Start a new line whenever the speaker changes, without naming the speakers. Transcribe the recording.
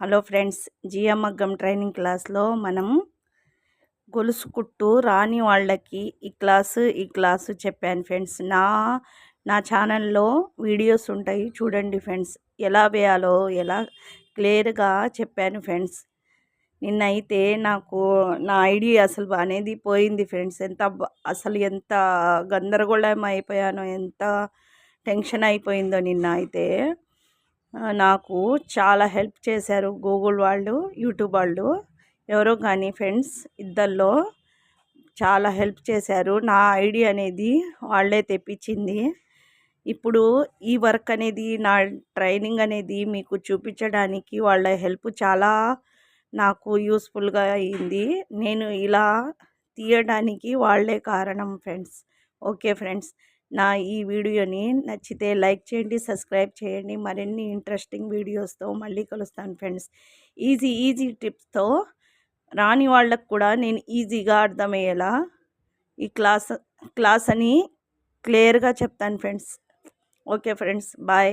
Hello friends, Jiya మగ్గం training క్లాస్లో మనం గొలుసు కుట్టు రాని వాళ్ళకి ఈ క్లాసు చెప్పాను ఫ్రెండ్స్. నా ఛానల్లో వీడియోస్ ఉంటాయి, చూడండి ఫ్రెండ్స్. ఎలా వేయాలో ఎలా క్లియర్గా చెప్పాను ఫ్రెండ్స్. నిన్నైతే నాకు నా ఐడియా అసలు అనేది పోయింది ఫ్రెండ్స్. అసలు ఎంత గందరగోళం అయిపోయానో, ఎంత టెన్షన్ అయిపోయిందో నిన్న అయితే. నాకు చాలా హెల్ప్ చేశారు గూగుల్ వాళ్ళు, యూట్యూబ్ వాళ్ళు, ఎవరో కానీ ఫ్రెండ్స్. ఇద్దరిలో చాలా హెల్ప్ చేశారు. నా ఐడియా అనేది వాళ్ళే తెప్పించింది. ఇప్పుడు ఈ వర్క్ అనేది, నా ట్రైనింగ్ అనేది మీకు చూపించడానికి వాళ్ళ హెల్ప్ చాలా నాకు యూస్ఫుల్గా అయింది. నేను ఇలా తీయడానికి వాళ్ళే కారణం ఫ్రెండ్స్. ఓకే ఫ్రెండ్స్, నా ఈ వీడియోని నచ్చితే లైక్ చేయండి, సబ్స్క్రైబ్ చేయండి. మరిన్ని ఇంట్రెస్టింగ్ వీడియోస్తో మళ్ళీ కలుస్తాను ఫ్రెండ్స్. ఈజీ టిప్స్తో రాని వాళ్ళకు కూడా నేను ఈజీగా అర్థమయ్యేలా ఈ క్లాస్ అని క్లియర్గా చెప్తాను ఫ్రెండ్స్. Okay friends, bye.